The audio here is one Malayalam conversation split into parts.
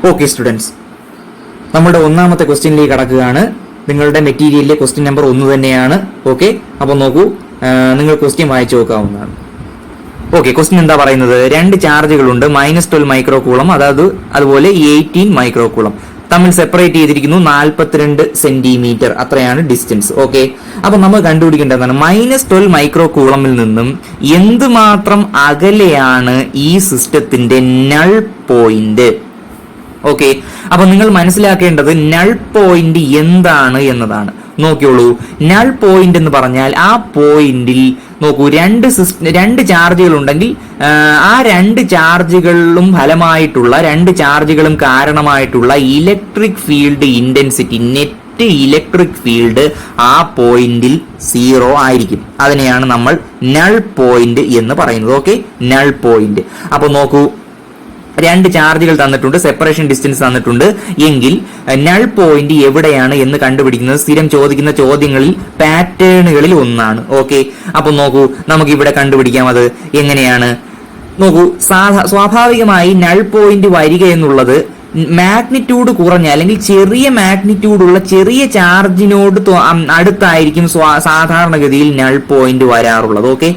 ഓക്കെ സ്റ്റുഡൻസ്, നമ്മുടെ ഒന്നാമത്തെ ക്വസ്റ്റ്യനിലേക്ക് കടക്കുകയാണ്. നിങ്ങളുടെ മെറ്റീരിയലിലെ ക്വസ്റ്റ്യൻ നമ്പർ 1 തന്നെയാണ്. ഓക്കെ, അപ്പോൾ നോക്കൂ, നിങ്ങൾ ക്വസ്റ്റ്യൻ വായിച്ചു നോക്കാവുന്നതാണ്. ഓക്കെ, ക്വസ്റ്റ്യൻ എന്താ പറയുന്നത്? 2 ചാർജുകളുണ്ട്, -12 മൈക്രോ കൂളം, അതുപോലെ 18 മൈക്രോ കൂളം തമ്മിൽ സെപ്പറേറ്റ് ചെയ്തിരിക്കുന്നു 42 സെന്റിമീറ്റർ, അത്രയാണ് ഡിസ്റ്റൻസ്. ഓക്കെ, അപ്പൊ നമ്മൾ കണ്ടുപിടിക്കേണ്ടതാണ് -12 മൈക്രോ കൂളമിൽ നിന്നും എന്തുമാത്രം അകലെയാണ് ഈ സിസ്റ്റത്തിന്റെ നൾ പോയിന്റ്. ഓക്കെ, അപ്പൊ നിങ്ങൾ മനസ്സിലാക്കേണ്ടത് നൾ പോയിന്റ് എന്താണ് എന്നതാണ്. നോക്കിയോളൂ, നൾ പോയിന്റ് എന്ന് പറഞ്ഞാൽ ആ പോയിന്റിൽ നോക്കൂ, 2 ചാർജുകൾ ഉണ്ടെങ്കിൽ ആ 2 ചാർജുകളിലും ഫലമായിട്ടുള്ള 2 ചാർജുകളും കാരണമായിട്ടുള്ള electric field intensity, net electric field ആ പോയിന്റിൽ 0 ആയിരിക്കും. അതിനെയാണ് നമ്മൾ നൾ പോയിന്റ് എന്ന് പറയുന്നത്. Okay, null point. അപ്പൊ നോക്കൂ, 2 ചാർജുകൾ തന്നിട്ടുണ്ട്, സെപ്പറേഷൻ ഡിസ്റ്റൻസ് തന്നിട്ടുണ്ട് എങ്കിൽ നൾ പോയിന്റ് എവിടെയാണ് എന്ന് കണ്ടുപിടിക്കുന്നത് സ്ഥിരം ചോദിക്കുന്ന ചോദ്യങ്ങളിൽ പാറ്റേണുകളിൽ ഒന്നാണ്. ഓക്കെ, അപ്പൊ നോക്കൂ, നമുക്ക് ഇവിടെ കണ്ടുപിടിക്കാം. അത് എങ്ങനെയാണ്? നോക്കൂ, സ്വാഭാവികമായി നൾ പോയിന്റ് വരിക എന്നുള്ളത് മാഗ്നിറ്റ്യൂഡ് കുറഞ്ഞ അല്ലെങ്കിൽ ചെറിയ മാഗ്നിറ്റ്യൂഡുള്ള ചെറിയ ചാർജിനോട് അടുത്തായിരിക്കും സാധാരണഗതിയിൽ നൾ പോയിന്റ് വരാറുള്ളത്. ഓക്കെ,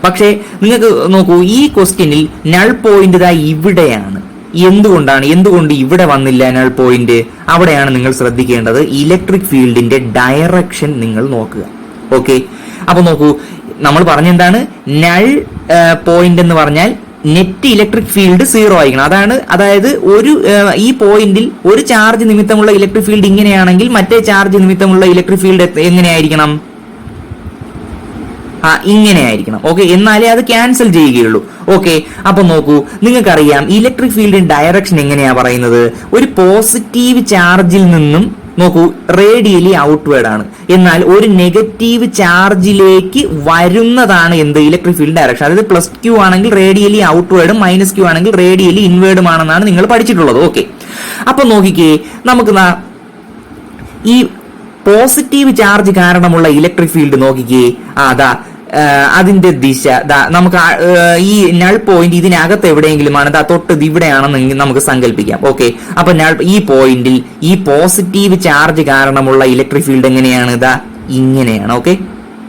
പക്ഷേ നിങ്ങൾക്ക് നോക്കൂ, ഈ ക്വസ്റ്റ്യനിൽ നൾ പോയിന്റ് ദാ ഇവിടെയാണ്. എന്തുകൊണ്ട് ഇവിടെ വന്നില്ല നൾ പോയിന്റ്? അവിടെയാണ് നിങ്ങൾ ശ്രദ്ധിക്കേണ്ടത്. ഇലക്ട്രിക് ഫീൽഡിന്റെ ഡയറക്ഷൻ നിങ്ങൾ നോക്കുക. ഓക്കെ, അപ്പൊ നോക്കൂ, നമ്മൾ പറഞ്ഞെന്താണ്? നൾ പോയിന്റ് എന്ന് പറഞ്ഞാൽ നെറ്റ് ഇലക്ട്രിക് ഫീൽഡ് 0 ആയിരിക്കണം. അതായത് ഈ പോയിന്റിൽ ഒരു ചാർജ് നിമിത്തമുള്ള ഇലക്ട്രിക് ഫീൽഡ് ഇങ്ങനെയാണെങ്കിൽ മറ്റേ ചാർജ് നിമിത്തമുള്ള ഇലക്ട്രിക് ഫീൽഡ് എങ്ങനെയായിരിക്കണം? ഇങ്ങനെ ആയിരിക്കണം. ഓക്കെ, എന്നാലേ അത് ക്യാൻസൽ ചെയ്യുകയുള്ളൂ. ഓക്കെ, അപ്പൊ നോക്കൂ, നിങ്ങൾക്കറിയാം ഇലക്ട്രിക് ഫീൽഡിന്റെ ഡയറക്ഷൻ എങ്ങനെയാ പറയുന്നത്? ഒരു പോസിറ്റീവ് ചാർജിൽ നിന്നും നോക്കൂ റേഡിയലി ഔട്ട്വേർഡ് ആണ്, എന്നാൽ ഒരു നെഗറ്റീവ് ചാർജിലേക്ക് വരുന്നതാണ് എന്ത്? Electric field direction. അതായത് +Q ആണെങ്കിൽ റേഡിയലി ഔട്ട്വേർഡും -Q ആണെങ്കിൽ റേഡിയലി ഇൻവേർഡും ആണെന്നാണ് നിങ്ങൾ പഠിച്ചിട്ടുള്ളത്. ഓക്കെ, അപ്പൊ നോക്കിക്കേ, നമുക്ക് ഈ പോസിറ്റീവ് ചാർജ് കാരണമുള്ള ഇലക്ട്രിക് ഫീൽഡ് നോക്കിക്കേ. അതിന്റെ ദിശ നമുക്ക് ഈ നൾ പോയിന്റ് ഇതിനകത്ത് എവിടെയെങ്കിലുമാണ്, തൊട്ട് ഇവിടെയാണെന്ന് നമുക്ക് സങ്കല്പിക്കാം. ഓക്കെ, അപ്പൊ ഈ പോയിന്റിൽ ഈ പോസിറ്റീവ് ചാർജ് കാരണമുള്ള ഇലക്ട്രിക് ഫീൽഡ് എങ്ങനെയാണ്? ഇങ്ങനെയാണ്. ഓക്കെ,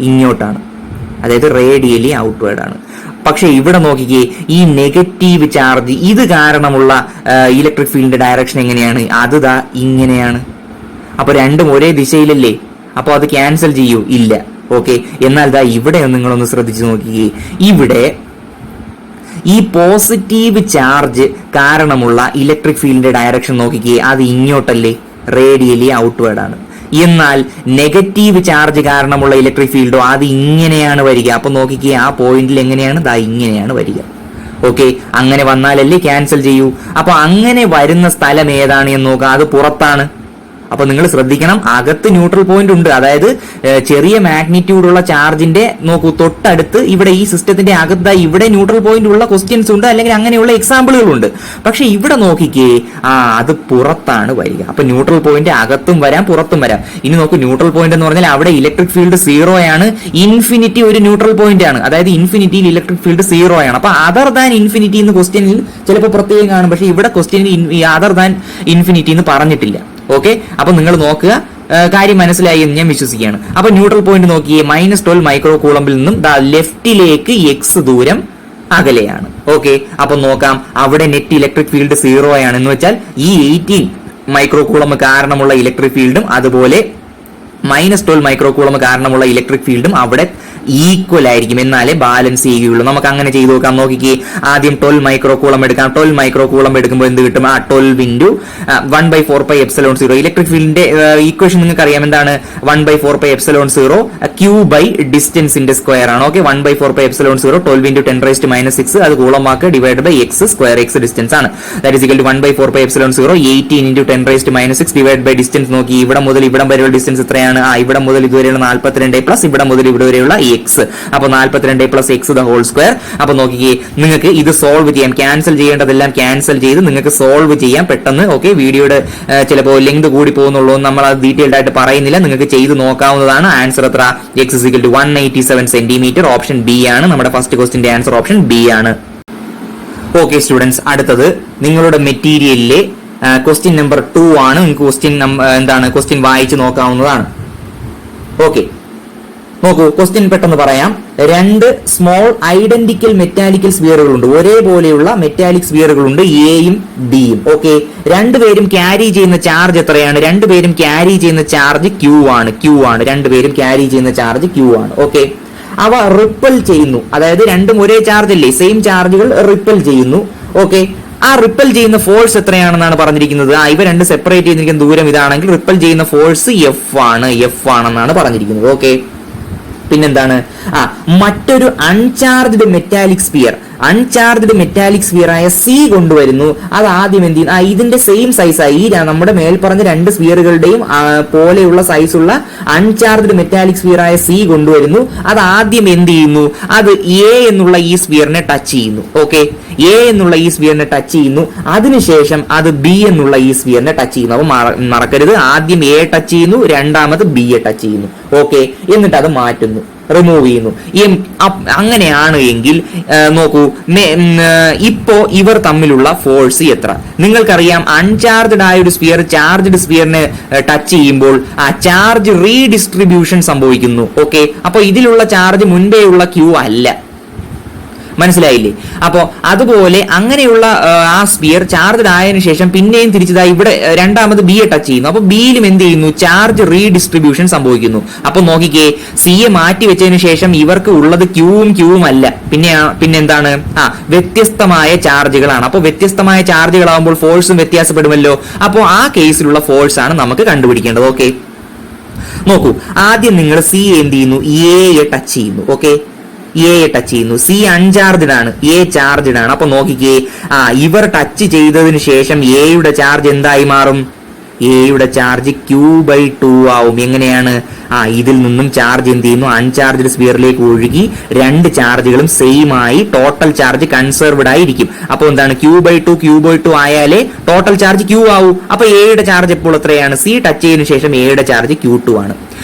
ഇങ്ങോട്ടാണ്, അതായത് റേഡിയലി ഔട്ട്വേർഡ് ആണ്. പക്ഷെ ഇവിടെ നോക്കിക്കേ, ഈ നെഗറ്റീവ് ചാർജ് ഇത് കാരണമുള്ള ഇലക്ട്രിക് ഫീൽഡിന്റെ ഡയറക്ഷൻ എങ്ങനെയാണ്? അത് ഇങ്ങനെയാണ്. അപ്പൊ രണ്ടും ഒരേ ദിശയിലല്ലേ? അപ്പൊ അത് ക്യാൻസൽ ചെയ്യൂ? ഇല്ല. ഓക്കെ, എന്നാൽ ഇവിടെ നിങ്ങളൊന്ന് ശ്രദ്ധിച്ചു നോക്കിക്കേ, ഇവിടെ ഈ പോസിറ്റീവ് ചാർജ് കാരണമുള്ള ഇലക്ട്രിക് ഫീൽഡിന്റെ ഡയറക്ഷൻ നോക്കിക്കേ, അത് ഇങ്ങോട്ടല്ലേ? റേഡിയലി ഔട്ട്വേർഡ് ആണ്. എന്നാൽ നെഗറ്റീവ് ചാർജ് കാരണമുള്ള ഇലക്ട്രിക് ഫീൽഡോ അത് ഇങ്ങനെയാണ് വരിക. അപ്പൊ നോക്കിക്കേ, ആ പോയിന്റിൽ എങ്ങനെയാണ്? ഇങ്ങനെയാണ് വരിക. ഓക്കെ, അങ്ങനെ വന്നാലല്ലേ ക്യാൻസൽ ചെയ്യൂ. അപ്പൊ അങ്ങനെ വരുന്ന സ്ഥലം ഏതാണ് എന്ന് നോക്കുക, അത് പുറത്താണ്. അപ്പൊ നിങ്ങൾ ശ്രദ്ധിക്കണം, അകത്ത് ന്യൂട്രൽ പോയിന്റ് ഉണ്ട്. അതായത് ചെറിയ മാഗ്നിറ്റ്യൂഡുള്ള ചാർജിന്റെ നോക്കൂ തൊട്ടടുത്ത് ഇവിടെ ഈ സിസ്റ്റത്തിന്റെ അകത്ത് ഇവിടെ ന്യൂട്രൽ പോയിന്റ് ഉള്ള ക്വസ്റ്റ്യൻസ് ഉണ്ട്, അല്ലെങ്കിൽ അങ്ങനെയുള്ള എക്സാമ്പിളുകളുണ്ട്. പക്ഷെ ഇവിടെ നോക്കിക്കേ, അത് പുറത്താണ് വരിക. അപ്പൊ ന്യൂട്രൽ പോയിന്റ് അകത്തും വരാം, പുറത്തും വരാം. ഇനി നോക്കൂ, ന്യൂട്രൽ പോയിന്റ് എന്ന് പറഞ്ഞാൽ അവിടെ ഇലക്ട്രിക് ഫീൽഡ് 0 ആണ്, ഇൻഫിനിറ്റി ഒരു ന്യൂട്രൽ പോയിന്റ് ആണ്. അതായത് ഇൻഫിനിറ്റിയിൽ ഇലക്ട്രിക് ഫീൽഡ് 0 ആണ്. അപ്പൊ അതർ ദാൻ ഇൻഫിനിറ്റി എന്ന് ക്വസ്റ്റ്യനിൽ ചിലപ്പോൾ പ്രത്യേകം കാണും, പക്ഷെ ഇവിടെ ക്വസ്റ്റ്യനിൽ അതർ ദാൻ ഇൻഫിനിറ്റി എന്ന് പറഞ്ഞിട്ടില്ല. ഓക്കെ, അപ്പൊ നിങ്ങൾ നോക്കുക, കാര്യം മനസ്സിലായി എന്ന് ഞാൻ വിശ്വസിക്കുകയാണ്. അപ്പൊ ന്യൂട്രൽ പോയിന്റ് നോക്കിയേ, -12 മൈക്രോ കൂളമ്പിൽ നിന്നും ലെഫ്റ്റിലേക്ക് x ദൂരം അകലെയാണ്. ഓക്കെ, അപ്പൊ നോക്കാം, അവിടെ നെറ്റ് ഇലക്ട്രിക് ഫീൽഡ് 0 ആണ്. എന്ന് വെച്ചാൽ ഈ 18 മൈക്രോ കൂളം കാരണമുള്ള ഇലക്ട്രിക് ഫീൽഡും അതുപോലെ -12 മൈക്രോ കൂളം കാരണമുള്ള ഇലക്ട്രിക് ഫീൽഡും അവിടെ ഈക്വൽ ആയിരിക്കും, എന്നാലേ ബാലൻസ് ചെയ്യുകയുള്ളൂ. നമുക്ക് അങ്ങനെ ചെയ്തു നോക്കാം. നോക്കിക്കേ, ആദ്യം 12 മൈക്രോ കൂളം എടുക്കാം. 12 മൈക്രോ കൂളം എടുക്കുമ്പോൾ എന്ത് കിട്ടും? 12 × 1/4πε0. ഇലക്ട്രിക് ഫീൽഡിന്റെ ഈക്വേഷൻ നിങ്ങൾക്ക് അറിയാം, എന്താണ്? 1/4πε0 Q ഡിസ്റ്റൻസിന്റെ സ്ക്വയർ ആണ്. ഓക്കെ, 1/4πε0 12 × 10⁻⁶ അത് കൂളമാക്കുക /x², x ഡിസ്റ്റൻസ് ആണ്. That is equal to 1/4πε0 18 × 10⁻⁶ distance നോക്കി, ഇവിടെ മുതൽ ഇവിടം വരെയുള്ള ഡിസ്റ്റൻസ് എത്രയാണ്? ഇവിടെ മുതൽ ഇതുവരെയുള്ള 42 പ്ലസ് ഇവിടെ മുതൽ ഇവിടെ വരെയുള്ള x. അപ്പൊ 42 + x ² അപ്പൊ നോക്കിക്കേ, നിങ്ങൾക്ക് ഇത് സോൾവ് ചെയ്യാം. ക്യാൻസൽ ചെയ്യേണ്ടതെല്ലാം ക്യാൻസൽ ചെയ്ത് നിങ്ങൾക്ക് സോൾവ് ചെയ്യാം പെട്ടെന്ന്. ഓക്കെ, വീഡിയോയുടെ ചിലപ്പോൾ ലെങ്ത് കൂടി പോകുന്നുള്ളൂ, നമ്മൾ അത് ഡീറ്റെയിൽഡ് ആയിട്ട് പറയുന്നില്ല, നിങ്ങൾക്ക് ചെയ്ത് നോക്കാവുന്നതാണ്. ആൻസർ എത്ര? x = 187 centimetre. ഓപ്ഷൻ ബി ആണ് നമ്മുടെ ഫസ്റ്റ് ക്വസ്റ്റിന്റെ ആൻസർ. ഓപ്ഷൻ ബി ആണ്. ഓക്കെ സ്റ്റുഡൻസ്, അടുത്തത് നിങ്ങളുടെ മെറ്റീരിയലിലെ ക്വസ്റ്റ്യൻ നമ്പർ 2 ആണ്. നിങ്ങൾക്ക് ക്വസ്റ്റ്യൻ വായിച്ച് നോക്കാവുന്നതാണ്. ഓക്കെ, നോക്കൂ, ക്വസ്റ്റ്യൻ പെട്ടെന്ന് പറയാം. 2 സ്മോൾ ഐഡന്റിക്കൽ മെറ്റാലിക്കൽ സ്ഫിയറുകളുണ്ട്, ഒരേപോലെയുള്ള മെറ്റാലിക് സ്ഫിയറുകളുണ്ട്, എയും ബിയും. ഓക്കെ, രണ്ടുപേരും ക്യാരി ചെയ്യുന്ന ചാർജ് എത്രയാണ്? രണ്ടുപേരും ക്യാരി ചെയ്യുന്ന ചാർജ് ക്യൂ ആണ്. രണ്ടുപേരും ക്യാരി ചെയ്യുന്ന ചാർജ് ക്യൂ ആണ്. ഓക്കെ, അവ റിപ്പൽ ചെയ്യുന്നു, അതായത് രണ്ടും ഒരേ ചാർജ് അല്ലേ, സെയിം ചാർജുകൾ റിപ്പൽ ചെയ്യുന്നു. ഓക്കെ, ആ റിപ്പൽ ചെയ്യുന്ന ഫോഴ്സ് എത്രയാണെന്നാണ് പറഞ്ഞിരിക്കുന്നത്. ഇവ രണ്ട് സെപ്പറേറ്റ് ചെയ്തിരിക്കുന്ന ദൂരം ഇതാണെങ്കിൽ റിപ്പൽ ചെയ്യുന്ന ഫോഴ്സ് എഫ് ആണെന്നാണ് പറഞ്ഞിരിക്കുന്നത്. ഓക്കെ, പിന്നെന്താണ്? മറ്റൊരു അൺചാർജ്ഡ് മെറ്റാലിക് സ്ഫിയർ ആയ സി കൊണ്ടുവരുന്നു. അത് ആദ്യം എന്ത് ചെയ്യും? ഇതിന്റെ സെയിം സൈസായി നമ്മുടെ മേൽ പറഞ്ഞ 2 സ്ഫിയറുകളുടെയും പോലെയുള്ള സൈസുള്ള അൺചാർജ്ഡ് മെറ്റാലിക് സ്ഫിയർ ആയ സി കൊണ്ടുവരുന്നു. അത് ആദ്യം എന്ത് ചെയ്യുന്നു? അത് എ എന്നുള്ള ഈ സ്ഫിയറിനെ ടച്ച് ചെയ്യുന്നു. ഓക്കെ, എ എന്നുള്ള ഈ സ്ഫിയറിനെ ടച്ച് ചെയ്യുന്നു. അതിനുശേഷം അത് ബി എന്നുള്ള ഈ സ്ഫിയറിനെ ടച്ച് ചെയ്യുന്നു. അപ്പൊ മറക്കരുത്, ആദ്യം എ ടച്ച് ചെയ്യുന്നു, രണ്ടാമത് ബി എ ടച്ച് ചെയ്യുന്നു. ഓക്കെ, എന്നിട്ട് അത് മാറ്റുന്നു, റിമൂവ് ചെയ്യുന്നു. അങ്ങനെയാണ് എങ്കിൽ നോക്കൂ, ഇപ്പോ ഇവർ തമ്മിലുള്ള ഫോഴ്സ് എത്ര? നിങ്ങൾക്കറിയാം, അൺചാർജ്ഡ് ആയ ഒരു സ്ഫിയർ ചാർജ്ഡ് സ്ഫിയറിനെ ടച്ച് ചെയ്യുമ്പോൾ ചാർജ് റീഡിസ്ട്രിബ്യൂഷൻ സംഭവിക്കുന്നു. ഓക്കെ, അപ്പൊ ഇതിലുള്ള ചാർജ് മുൻപേയുള്ള ക്യൂ അല്ല. മനസ്സിലായില്ലേ? അപ്പോ അതുപോലെ അങ്ങനെയുള്ള ആ സ്ഫിയർ ചാർജ്ഡ് ആയതിനു ശേഷം പിന്നെയും തിരിച്ചതായി ഇവിടെ രണ്ടാമത് ബി എ ടച്ച് ചെയ്യുന്നു. അപ്പൊ ബിയിലും എന്ത് ചെയ്യുന്നു? ചാർജ് റീഡിസ്ട്രിബ്യൂഷൻ സംഭവിക്കുന്നു. അപ്പൊ നോക്കിക്കേ, സി എ മാറ്റി വെച്ചതിന് ശേഷം ഇവർക്ക് ഉള്ളത് ക്യൂവും അല്ല, പിന്നെന്താണ്? വ്യത്യസ്തമായ ചാർജുകളാണ്. അപ്പൊ വ്യത്യസ്തമായ ചാർജുകളാകുമ്പോൾ ഫോഴ്സും വ്യത്യാസപ്പെടുമല്ലോ. അപ്പോൾ ആ കേസിലുള്ള ഫോഴ്സ് ആണ് നമുക്ക് കണ്ടുപിടിക്കേണ്ടത്. ഓക്കെ, നോക്കൂ, ആദ്യം നിങ്ങൾ സി എന്ത് ചെയ്യുന്നു? എ ടച്ച് ചെയ്യുന്നു. ഓക്കെ, എ ടച്ച് ചെയ്യുന്നു. സി അൺചാർജ്ഡ് ആണ്, എ ചാർജ്ഡ് ആണ്. അപ്പൊ നോക്കിക്കേ, ഇവർ ടച്ച് ചെയ്തതിന് ശേഷം എയുടെ ചാർജ് എന്തായി മാറും? എയുടെ ചാർജ് Q/2 ആവും. എങ്ങനെയാണ്? ഇതിൽ നിന്നും ചാർജ് എന്ത് ചെയ്യുന്നു? അൺചാർജ്ഡ് സ്ഫിയറിലേക്ക് ഒഴുകി 2 ചാർജുകളും സെയിം ആയി ടോട്ടൽ ചാർജ് കൺസർവ്ഡ് ആയിരിക്കും. അപ്പൊ എന്താണ്? Q/2 ആയാലേ ടോട്ടൽ ചാർജ് Q ആവൂ. അപ്പൊ എയുടെ ചാർജ് എപ്പോൾ എത്രയാണ്? സി ടച്ച് ചെയ്തതിനു ശേഷം എയുടെ ചാർജ് Q2 ആണ്.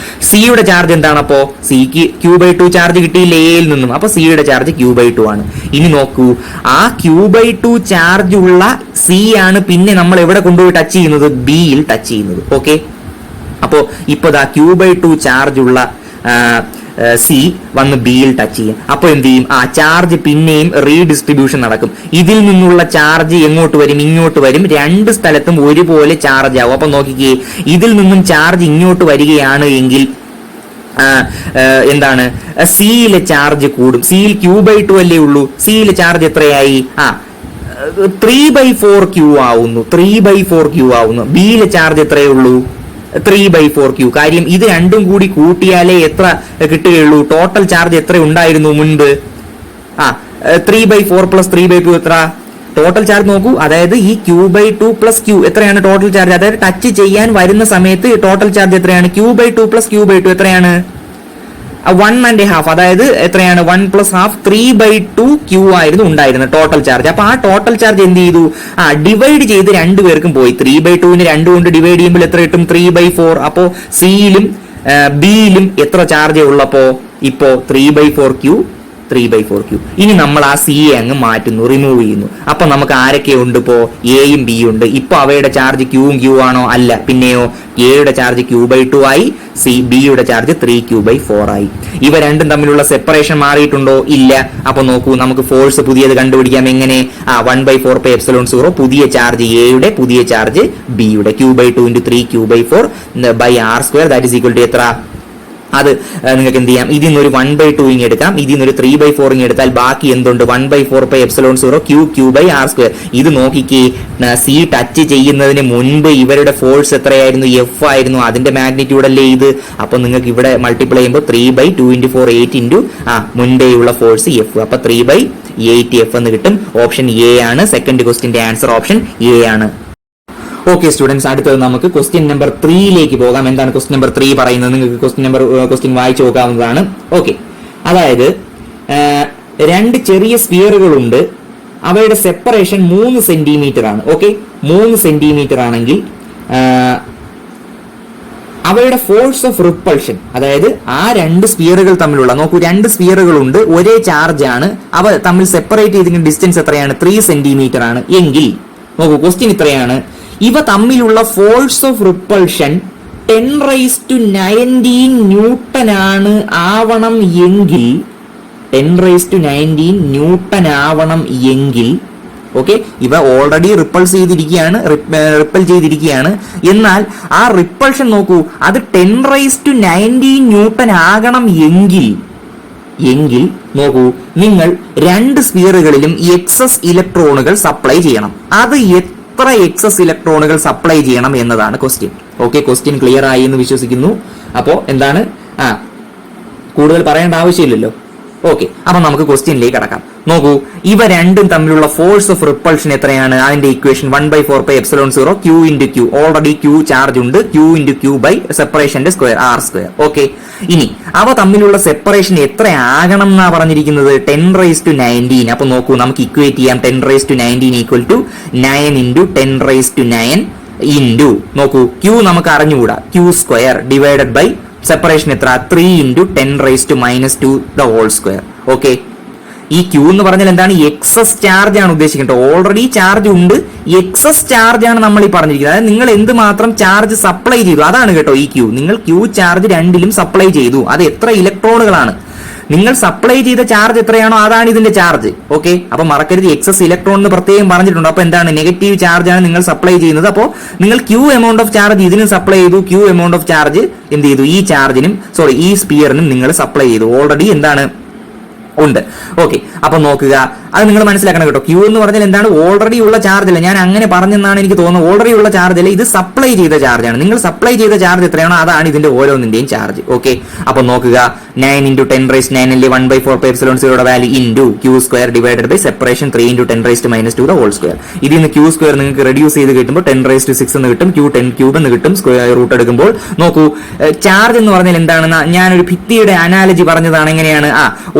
സിയുടെ ചാർജ് എന്താണ്? അപ്പോ സിക്ക് Q/2 ചാർജ് കിട്ടിയില്ല എയിൽ നിന്നും, അപ്പൊ സിയുടെ ചാർജ് Q/2 ആണ്. ഇനി നോക്കൂ, ആ Q/2 ചാർജ് ഉള്ള സി ആണ് പിന്നെ നമ്മൾ എവിടെ കൊണ്ടുപോയി ടച്ച് ചെയ്യുന്നത്? ബിയിൽ ടച്ച് ചെയ്യുന്നത്. ഓക്കെ, അപ്പോ ഇപ്പൊ Q/2 ചാർജ് ഉള്ള സി വന്ന് ബിയിൽ ടച്ച് ചെയ്യും. അപ്പൊ എന്ത് ചെയ്യും? ചാർജ് പിന്നെയും റീഡിസ്ട്രിബ്യൂഷൻ നടക്കും. ഇതിൽ നിന്നുള്ള ചാർജ് എങ്ങോട്ട് വരും? ഇങ്ങോട്ട് വരും. 2 സ്ഥലത്തും ഒരുപോലെ ചാർജ് ആവും. അപ്പൊ നോക്കിക്കേ, ഇതിൽ നിന്നും ചാർജ് ഇങ്ങോട്ട് വരികയാണ് എങ്കിൽ എന്താണ്? സിയിലെ ചാർജ് കൂടും. സിയിൽ Q/2 അല്ലേ ഉള്ളൂ. സിയിലെ ചാർജ് എത്രയായി? 3/4 ആവുന്നു. ബിയിലെ ചാർജ് എത്രയേ ഉള്ളൂ? 3/4. കാര്യം ഇത് രണ്ടും കൂടി കൂട്ടിയാലേ എത്ര കിട്ടുകയുള്ളൂ? ടോട്ടൽ ചാർജ് എത്ര ഉണ്ടായിരുന്നു മുൻപ്? 3/4 + 3/2 എത്ര? ടോട്ടൽ ചാർജ് നോക്കൂ, അതായത് ഈ Q/2 + Q എത്രയാണ് ടോട്ടൽ ചാർജ്? അതായത് ടച്ച് ചെയ്യാൻ വരുന്ന സമയത്ത് ടോട്ടൽ ചാർജ് എത്രയാണ്? Q/2 + Q/2 എത്രയാണ്? 1.5. അതായത് എത്രയാണ്? 1 + ½ 3/2 Q ആയിരുന്നു ഉണ്ടായിരുന്നത് ടോട്ടൽ ചാർജ്. അപ്പൊ ആ ടോട്ടൽ ചാർജ് എന്ത് ചെയ്തു? ഡിവൈഡ് ചെയ്ത് 2 പേർക്കും പോയി. 3/2നെ 2 കൊണ്ട് ഡിവൈഡ് ചെയ്യുമ്പോൾ എത്ര കിട്ടും? 3/4. അപ്പോ സിയിലും ബിയിലും എത്ര ചാർജ് ഉള്ളപ്പോ? ഇപ്പോ 3/4 Q. ഇനി നമ്മൾ ആ സി എ അങ്ങ് മാറ്റുന്നു, റിമൂവ് ചെയ്യുന്നു. അപ്പൊ നമുക്ക് ആരൊക്കെ ഉണ്ട്? ഇപ്പോ എയും ബിയും ഉണ്ട്. ഇപ്പൊ അവയുടെ ചാർജ് Q ആണോ? അല്ല. പിന്നെയോ എയുടെ ചാർജ് Q/2 ആയി, ബിയുടെ ചാർജ് 3Q/4 ആയി. ഇവ രണ്ടും തമ്മിലുള്ള സെപ്പറേഷൻ മാറിയിട്ടുണ്ടോ? ഇല്ല. അപ്പൊ നോക്കൂ, നമുക്ക് ഫോഴ്സ് പുതിയത് കണ്ടുപിടിക്കാം. എങ്ങനെ? 1/4πε0 പുതിയ ചാർജ് എയുടെ, പുതിയ ചാർജ് ബിയുടെ. Q/2 × 3Q/4/r². That is equal to എത്ര? അത് നിങ്ങൾക്ക് എന്ത് ചെയ്യാം? ഇതിൽ നിന്നൊരു 1/2 ഇങ്ങ് എടുക്കാം, ഇതിൽ നിന്നൊരു 3/4 ഇങ്ങ് എടുത്താൽ ബാക്കി എന്തുണ്ട്? 1/4πε0 Q/r². ഇത് നോക്കിക്കേ, സി ടച്ച് ചെയ്യുന്നതിന് മുൻപ് ഇവരുടെ ഫോഴ്സ് എത്രയായിരുന്നു? എഫ് ആയിരുന്നു. അതിന്റെ മാഗ്നിറ്റ്യൂഡ് അല്ലേ ഇത്? അപ്പൊ നിങ്ങൾക്ക് ഇവിടെ മൾട്ടിപ്ലൈ ചെയ്യുമ്പോൾ 3/2 × 4 8 മുൻപേയുള്ള ഫോഴ്സ് എഫ്. അപ്പൊ 3/8 എന്ന് കിട്ടും. ഓപ്ഷൻ എ ആണ് സെക്കൻഡ് ക്വസ്റ്റിന്റെ ആൻസർ. ഓപ്ഷൻ എ ആണ്. ഓക്കെ സ്റ്റുഡൻസ്, അടുത്തത് നമുക്ക് ക്വസ്റ്റ്യൻ നമ്പർ 3ലേക്ക് പോകാം. എന്താണ് ക്വസ്റ്റ്യൻ നമ്പർ 3 പറയുന്നത്? നിങ്ങൾക്ക് ക്വസ്റ്റ്യൻ വായിച്ചു നോക്കാവുന്നതാണ്. ഓക്കെ, അതായത് 2 ചെറിയ സ്ഫിയറുകളുണ്ട്. അവയുടെ സെപ്പറേഷൻ 3 സെന്റിമീറ്റർ ആണ്. ഓക്കെ, 3 സെന്റിമീറ്റർ ആണെങ്കിൽ അവയുടെ ഫോഴ്സ് ഓഫ് റിപ്പൾഷൻ, അതായത് ആ രണ്ട് സ്ഫിയറുകൾ തമ്മിലുള്ള, നോക്കൂ രണ്ട് സ്ഫിയറുകൾ ഉണ്ട്, ഒരേ ചാർജ് ആണ്, അവ തമ്മിൽ സെപ്പറേറ്റ് ചെയ്തിരിക്കുന്ന ഡിസ്റ്റൻസ് എത്രയാണ്? 3 സെന്റിമീറ്റർ ആണ് എങ്കിൽ, നോക്കൂ ക്വസ്റ്റ്യൻ ഇത്രയാണ്, ഇവ തമ്മിലുള്ള ഫോഴ്സ് ഓഫ് റിപ്പൾഷൻ 10⁻⁹ ന്യൂട്ടൺ ആണ് ആവണം എങ്കിൽ, 10⁻⁹ ന്യൂട്ടൺ ആവണം എങ്കിൽ, ഓക്കെ, ഇവ ഓൾറെഡി റിപ്പൽ ചെയ്തിരിക്കുകയാണ്. എന്നാൽ ആ റിപ്പൾഷൻ നോക്കൂ, അത് 10⁻⁹ ന്യൂട്ടൺ ആകണം എങ്കിൽ നോക്കൂ, നിങ്ങൾ രണ്ട് സ്ഫിയറുകളിലും എക്സസ് ഇലക്ട്രോണുകൾ സപ്ലൈ ചെയ്യണം. അത് എത്ര എക്സസ് ഇലക്ട്രോണുകൾ സപ്ലൈ ചെയ്യണം എന്നതാണ് ക്വസ്റ്റ്യൻ. ഓക്കെ, ക്വസ്റ്റ്യൻ ക്ലിയർ ആയി എന്ന് വിശ്വസിക്കുന്നു. അപ്പോ എന്താണ്, കൂടുതൽ പറയേണ്ട ആവശ്യമില്ലല്ലോ. ഓക്കെ, അപ്പൊ നമുക്ക് ക്വസ്റ്റ്യനിലേക്ക് കടക്കാം. നോക്കൂ, ഇവ രണ്ടും തമ്മിലുള്ള ഫോഴ്സ് ഓഫ് റിപ്പൾഷൻ എത്രയാണ്? അതിന്റെ equation 1/4πε0 Q × Q. Already Q charge ഉണ്ട്, Q × Q ബൈ സെപ്പറേഷന്റെ സ്ക്വയർ R². ഓക്കെ, ഇനി അവ തമ്മിലുള്ള സെപ്പറേഷൻ എത്ര ആകണം എന്നാ പറഞ്ഞിരിക്കുന്നത്? 10⁻⁹. അപ്പൊ നോക്കൂ, നമുക്ക് ഇക്വേറ്റ് ചെയ്യാം. 10⁻⁹ = 9 × 10⁻⁹ ഇൻറ്റു, നോക്കൂ Q നമുക്ക് അറിഞ്ഞുകൂടാ, Q² ഡിവൈഡഡ് ബൈ സെപ്പറേഷൻ എത്ര? 3 × 10⁻⁻². ഓക്കെ, ഈ Q എന്ന് പറഞ്ഞാൽ എന്താണ്? എക്സസ് ചാർജ് ആണ് ഉദ്ദേശിക്കുന്നത്. ഓൾറെഡി ചാർജ് ഉണ്ട്, എക്സസ് ചാർജ് ആണ് നമ്മൾ ഈ പറഞ്ഞിരിക്കുന്നത്. അതായത് നിങ്ങൾ എന്ത് മാത്രം ചാർജ് സപ്ലൈ ചെയ്തു, അതാണ് കേട്ടോ ഈ Q. നിങ്ങൾ Q ചാർജ് രണ്ടിലും സപ്ലൈ ചെയ്തു, അത് എത്ര ഇലക്ട്രോണുകളാണ്? നിങ്ങൾ സപ്ലൈ ചെയ്ത ചാർജ് എത്രയാണോ അതാണ് ഇതിന്റെ ചാർജ്. ഓക്കെ, അപ്പൊ മറക്കരുത്, എക്സസ് ഇലക്ട്രോൺ എന്ന് പ്രത്യേകം പറഞ്ഞിട്ടുണ്ട്. അപ്പൊ എന്താണ്? നെഗറ്റീവ് ചാർജ് ആണ് നിങ്ങൾ സപ്ലൈ ചെയ്യുന്നത്. അപ്പോൾ നിങ്ങൾ Q എമൗണ്ട് ഓഫ് ചാർജ് ഇതിനും സപ്ലൈ ചെയ്തു, Q എമൗണ്ട് ഓഫ് ചാർജ് എന്ത് ചെയ്തു? ഈ ചാർജിനും ഈ സ്പിയറിനും നിങ്ങൾ സപ്ലൈ ചെയ്തു. ഓൾറെഡി എന്താണ്? ഉണ്ട്. ഓക്കെ, അപ്പൊ നോക്കുക, അത് നിങ്ങൾ മനസ്സിലാക്കണം കേട്ടോ. Q എന്ന് പറഞ്ഞാൽ എന്താണ്? ഓൾറെഡി ഉള്ള ചാർജ് അല്ല, ഞാൻ അങ്ങനെ പറഞ്ഞെന്നാണ് എനിക്ക് തോന്നുന്നത്. ഓൾറെഡി ഉള്ള ചാർജ് അല്ല, ഇത് സപ്ലൈ ചെയ്ത ചാർജാണ്. നിങ്ങൾ സപ്ലൈ ചെയ്ത ചാർജ് എത്രയാണോ അതാണ് ഇതിന്റെ ഓരോന്നിന്റെയും ചാർജ്. ഓക്കെ, അപ്പൊ നോക്കുക, 9 × 10⁻⁹ 1/4πε0 value into Q² divided by separation 3 × 10⁻². ഇതിൽ നിന്ന് Q² നിങ്ങൾക്ക് റെഡ്യൂസ് ചെയ്ത് കിട്ടുമ്പോൾ 10�6 എന്ന് കിട്ടും, Q10³ എന്ന് കിട്ടും. സ്ക്വയർ റൂട്ട് എടുക്കുമ്പോൾ നോക്കൂ, ചാർജ് എന്ന് പറഞ്ഞാൽ എന്താണെന്ന് ഞാനൊരു ഭിത്തിയുടെ അനാലജി പറഞ്ഞതാണ്. എങ്ങനെയാണ്?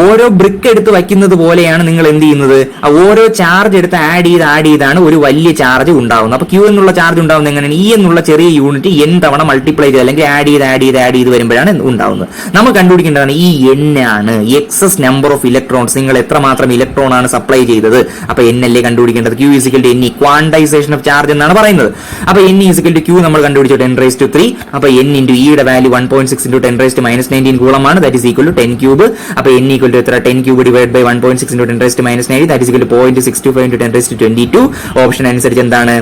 ഓരോ ബ്രിക്ക് എടുത്ത് വയ്ക്കുന്നത് പോലെയാണ് നിങ്ങൾ എന്ത് ചെയ്യുന്നത്? ഓരോ ചാർജ് എടുത്ത് ആഡ് ചെയ്താണ് ഒരു വലിയ ചാർജ് ഉണ്ടാവുന്നത്. അപ്പൊ Q എന്നുള്ള ചാർജ് ഉണ്ടാവുന്നത് എങ്ങനെയാണ്? E എന്നുള്ള ചെറിയ യൂണിറ്റ് n തവണ മൾട്ടിപ്ലൈ ചെയ്ത് അല്ലെങ്കിൽ ആഡ് ചെയ്ത് വരുമ്പോഴാണ് ഉണ്ടാവുന്നത്. നമ്മൾ കണ്ടുപിടിക്കേണ്ടതാണ് ഈ n ആണ്, എക്സസ് നമ്പർ ഓഫ് ഇലക്ട്രോൺസ്. നിങ്ങൾ എത്രമാത്രം ഇലക്ട്രോൺ ആണ് സപ്ലൈ ചെയ്തത്? അപ്പൊ n അല്ലേ കണ്ടുപിടിക്കേണ്ടത്. Q = NE, quantisation of charge എന്നാണ് പറയുന്നത്. അപ്പൊ NE = Q നമ്മൾ കണ്ടുപിടിച്ചു 10⁻⁵. അപ്പൊ n × E യുടെ വാല്യൂ 1.6 × 10⁻⁻19 കൂളമാണ്. ദാറ്റ് ഈസ് ഈക്വൽ ടു 10³ അപ്പൊ n = എത്ര? 10³ divide by 1.6 × 10⁻⁻19 that is equal to 0.625 × 10⁻22. Option അനുസരിച്ച് എന്താണ്?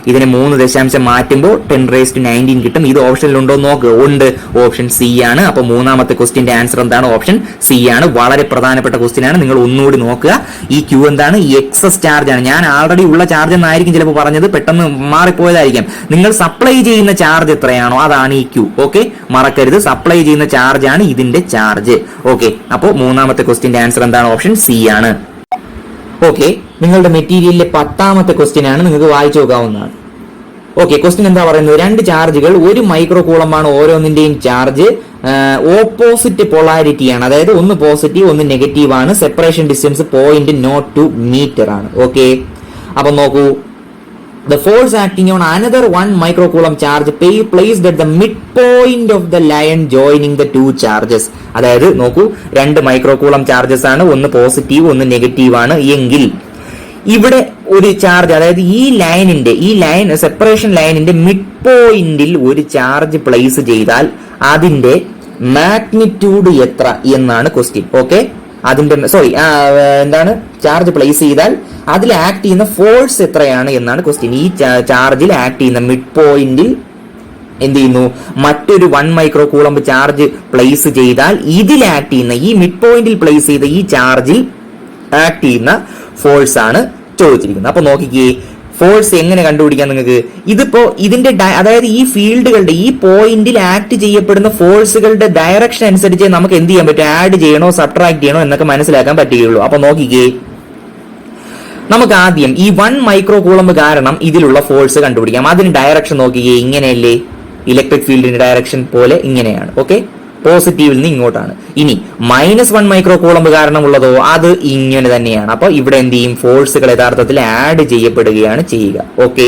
ഇതിനെ 3 ദശാംശം മാറ്റുമ്പോൾ 10⁻19 കിട്ടും. ഇത് ഓപ്ഷനിൽ ഉണ്ടോ നോക്ക്, ഉണ്ട്. ഓപ്ഷൻ സി ആണ്. അപ്പൊ മൂന്നാമത്തെ ക്വസ്റ്റ്യന്റെ ആൻസർ എന്താണ്? ഓപ്ഷൻ സി ആണ്. വളരെ പ്രധാനപ്പെട്ട ക്വസ്റ്റ്യൻ ആണ്, നിങ്ങൾ ഒന്നുകൂടി നോക്കുക. ഈ Q എന്താണ്? എക്സസ് ചാർജ് ആണ്. ഞാൻ ആൾറെഡി ഉള്ള ചാർജ് എന്നായിരിക്കും ചിലപ്പോൾ പറഞ്ഞത്, പെട്ടെന്ന് മാറിപ്പോയതായിരിക്കാം. നിങ്ങൾ സപ്ലൈ ചെയ്യുന്ന ചാർജ് എത്രയാണോ അതാണ് ഈ Q. ഓക്കെ, മറക്കരുത്, സപ്ലൈ ചെയ്യുന്ന ചാർജ് ആണ് ഇതിന്റെ ചാർജ്. ഓക്കെ, അപ്പോൾ മൂന്നാമത്തെ ക്വസ്റ്റ്യന്റെ ആൻസർ എന്താണ്? ഓപ്ഷൻ സി ആണ്. ഓക്കെ, നിങ്ങളുടെ മെറ്റീരിയലിലെ 10ാമത്തെ ക്വസ്റ്റ്യൻ ആണ്, നിങ്ങൾക്ക് വായിച്ചു നോക്കാവുന്നതാണ്. ഓക്കെ, ക്വസ്റ്റ്യൻ എന്താ പറയുന്നത്? രണ്ട് ചാർജുകൾ 1 മൈക്രോ കൂളമാണ് ഓരോന്നിന്റെയും ചാർജ്. ഓപ്പോസിറ്റ് പൊളാരിറ്റിയാണ്, അതായത് ഒന്ന് പോസിറ്റീവ് ഒന്ന് നെഗറ്റീവ് ആണ്. സെപ്പറേഷൻ ഡിസ്റ്റൻസ് 0.02 മീറ്റർ ആണ്. ഓക്കെ, അപ്പൊ നോക്കൂ, the force acting on another 1 microcoulomb charge placed at the midpoint of the line joining the two charges. അതായത് നോക്കൂ, 2 മൈക്രോകൂളം ചാർജസ് ആണ്, ഒന്ന് പോസിറ്റീവ് ഒന്ന് നെഗറ്റീവ് ആണ് എങ്കിൽ ഇവിടെ ഒരു ചാർജ്, അതായത് ഈ ലൈൻ സെപ്പറേഷൻ ലൈനിന്റെ മിഡ് പോയിന്റിൽ ഒരു ചാർജ് പ്ലേസ് ചെയ്താൽ അതിന്റെ മാഗ്നിറ്റ്യൂഡ് എത്ര എന്നാണ് ക്വസ്റ്റ്യൻ. ഓക്കെ, അതിന്റെ എന്താണ്? ചാർജ് പ്ലേസ് ചെയ്താൽ അതിൽ ആക്ട് ചെയ്യുന്ന ഫോഴ്സ് എത്രയാണ് എന്നാണ് ക്വസ്റ്റ്യൻ. ഈ ചാർജിൽ ആക്ട് ചെയ്യുന്ന മിഡ് പോയിന്റിൽ എന്ത് ചെയ്യുന്നു? മറ്റൊരു 1 മൈക്രോ കൂളംബ് ചാർജ് പ്ലേസ് ചെയ്താൽ ഇതിൽ ആക്ട് ചെയ്യുന്ന, ഈ മിഡ് പോയിന്റിൽ പ്ലേസ് ചെയ്ത ഈ ചാർജിൽ ആക്ട് ചെയ്യുന്ന ഫോഴ്സ് ആണ് ചോദിച്ചിരിക്കുന്നത്. അപ്പൊ നോക്കിക്കേ, ഫോഴ്സ് എങ്ങനെ കണ്ടുപിടിക്കാം നിങ്ങൾക്ക്? ഇതിപ്പോ ഇതിന്റെ അതായത് ഈ ഫീൽഡുകളുടെ ഈ പോയിന്റിൽ ആക്ട് ചെയ്യപ്പെടുന്ന ഫോഴ്സുകളുടെ ഡയറക്ഷൻ അനുസരിച്ച് നമുക്ക് എന്ത് ചെയ്യാൻ പറ്റും? ആഡ് ചെയ്യണോ സബ്ട്രാക്ട് ചെയ്യണോ എന്നൊക്കെ മനസ്സിലാക്കാൻ പറ്റുകയുള്ളൂ. അപ്പൊ നോക്കിക്കേ, നമുക്ക് ആദ്യം ഈ 1 മൈക്രോ കൂളംബ് കാരണം ഇതിലുള്ള ഫോഴ്സ് കണ്ടുപിടിക്കാം. അതിന് ഡയറക്ഷൻ നോക്കിക്കേ, ഇങ്ങനെയല്ലേ? ഇലക്ട്രിക് ഫീൽഡിന്റെ ഡയറക്ഷൻ പോലെ ഇങ്ങനെയാണ്. ഓക്കെ, പോസിറ്റീവിൽ നിന്ന് ഇങ്ങോട്ടാണ്. ഇനി -1 മൈക്രോ കൂളംബ് കാരണമുള്ളതോ അത് ഇങ്ങനെ തന്നെയാണ്. അപ്പൊ ഇവിടെ എന്ത് ചെയ്യും? ഫോഴ്സുകൾ യഥാർത്ഥത്തിൽ ആഡ് ചെയ്യപ്പെടുകയാണ് ചെയ്യുക. ഓക്കെ,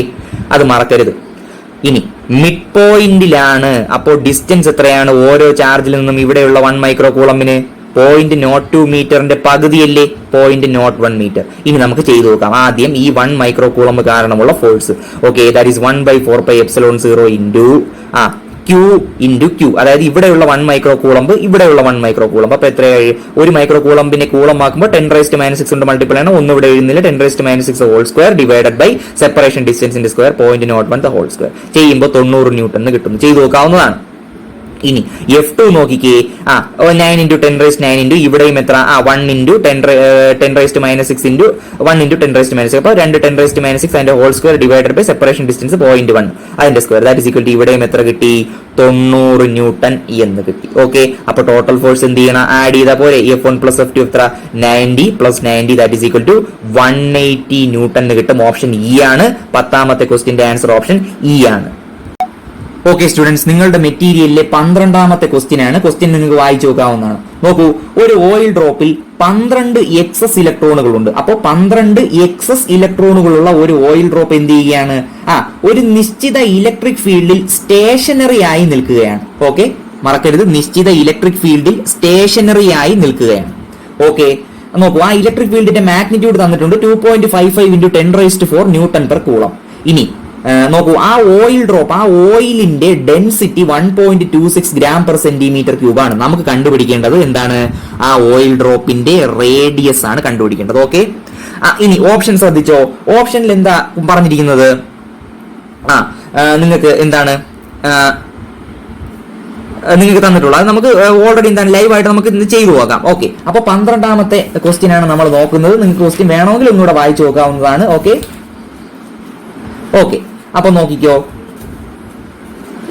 അത് മറക്കരുത്. ഇനി മിഡ് പോയിന്റിലാണ്. അപ്പോൾ ഡിസ്റ്റൻസ് എത്രയാണ് ഓരോ ചാർജിൽ നിന്നും ഇവിടെയുള്ള 1 മൈക്രോ കൂളമ്പിന്? 0.02 മീറ്ററിന്റെ പകുതിയല്ലേ? 0.01 മീറ്റർ. ഇനി നമുക്ക് ചെയ്തു നോക്കാം. ആദ്യം ഈ 1 മൈക്രോ കൂളമ്പ് കാരണമുള്ള force. Okay, that is 1/4πε0 into Q into Q, അതായത് ഇവിടെയുള്ള 1 മൈക്രോ കൂളമ്പ്, ഇവിടെയുള്ള 1 മൈക്രോ കൂളമ്പ്. അപ്പൊ എത്രയായി? ഒരു മൈക്രോ കൂളമ്പിനെ കൂളം ആക്കുമ്പോൾ 10⁻⁻6 കൊണ്ട് മൾട്ടിപ്പിൾ ആണ്. ഒന്നും ഇവിടെ എഴുതുന്നില്ല. 10⁻⁻6 whole square divided by separation ഡിസ്റ്റൻസിന്റെ സ്ക്വയർ 0.01 ഹോൾ സ്ക്വയർ ചെയ്യുമ്പോൾ 90 ന്യൂട്ടൺ എന്ന് കിട്ടുന്നു. ചെയ്തു നോക്കാവുന്നതാണ്. ഇനി F2 നോക്കിക്കേ. 9 × 10⁻⁹ ഇൻറ്റു ഇവിടെയും എത്ര? 1 × 10⁻⁻6 ഇൻറ്റു 1 × 10⁻⁻6. അപ്പോൾ 2 10⁻⁻6 അതിന്റെ whole square divided by separation distance 0.1 അതിന്റെ square. That is equal to ഇവിടെയും എത്ര കിട്ടി? 90 ന്യൂട്ടൺ എന്ന് കിട്ടി. ഓക്കെ, അപ്പൊ ടോട്ടൽ ഫോഴ്സ് എന്ത് ചെയ്യണം? ആഡ് ചെയ്താൽ പോലെ. F1 + F2 എത്ര? 90 + 90 that is equal to 180 newton എന്ന് കിട്ടും. ഓപ്ഷൻ ഇ ആണ്. 10ാമത്തെ ക്വസ്റ്റിന്റെ ആൻസർ ഓപ്ഷൻ ഇ ആണ്. ഓക്കെ സ്റ്റുഡൻസ്, നിങ്ങളുടെ മെറ്റീരിയലിലെ 12ാമത്തെ ക്വസ്റ്റ്യൻ ആണ്. ക്വസ്റ്റ്യൻ നിങ്ങൾക്ക് വായിച്ചു നോക്കാവുന്നതാണ്. നോക്കൂ, ഒരു ഓയിൽ ഡ്രോപ്പിൽ 12 എക്സസ് ഇലക്ട്രോണുകൾ ഉണ്ട്. അപ്പോൾ 12 എക്സസ് ഇലക്ട്രോണുകളുള്ള ഒരു ഓയിൽ ഡ്രോപ്പ് എന്ത് ചെയ്യുകയാണ്? ഒരു നിശ്ചിത ഇലക്ട്രിക് ഫീൽഡിൽ സ്റ്റേഷനറി ആയി നിൽക്കുകയാണ്. ഓക്കെ, മറക്കരുത്, നിശ്ചിത ഇലക്ട്രിക് ഫീൽഡിൽ സ്റ്റേഷനറി ആയി നിൽക്കുകയാണ്. ഓക്കെ, നോക്കൂ, ആ ഇലക്ട്രിക് ഫീൽഡിന്റെ മാഗ്നിറ്റ്യൂഡ് തന്നിട്ടുണ്ട് 2.55 × 10⁻⁴ ന്യൂട്ടൺ പെർ കൂളം. ഇനി നോക്കൂ, ആ ഓയിൽ ഡ്രോപ്പ്, ആ ഓയിലിന്റെ ഡെൻസിറ്റി 1.26 ഗ്രാം/സെന്റിമീറ്റർ³ ആണ്. നമുക്ക് കണ്ടുപിടിക്കേണ്ടത് എന്താണ്? ആ ഓയിൽ ഡ്രോപ്പിന്റെ റേഡിയസ് ആണ് കണ്ടുപിടിക്കേണ്ടത്. ഓക്കെ, ഇനി ഓപ്ഷൻ ശ്രദ്ധിച്ചോ. ഓപ്ഷനിൽ എന്താ പറഞ്ഞിരിക്കുന്നത്? നിങ്ങൾക്ക് എന്താണ് നിങ്ങൾക്ക് തന്നിട്ടുള്ളത്? അത് നമുക്ക് ഓൾറെഡി എന്താണ് ലൈവായിട്ട് നമുക്ക് ഇന്ന് ചെയ്തു നോക്കാം. ഓക്കെ, അപ്പൊ 12ാമത്തെ ക്വസ്റ്റ്യൻ ആണ് നമ്മൾ നോക്കുന്നത്. നിങ്ങൾക്ക് ക്വസ്റ്റ്യൻ വേണമെങ്കിൽ ഒന്നുകൂടെ വായിച്ചു നോക്കാവുന്നതാണ്. ഓക്കെ, അപ്പൊ നോക്കിക്കോ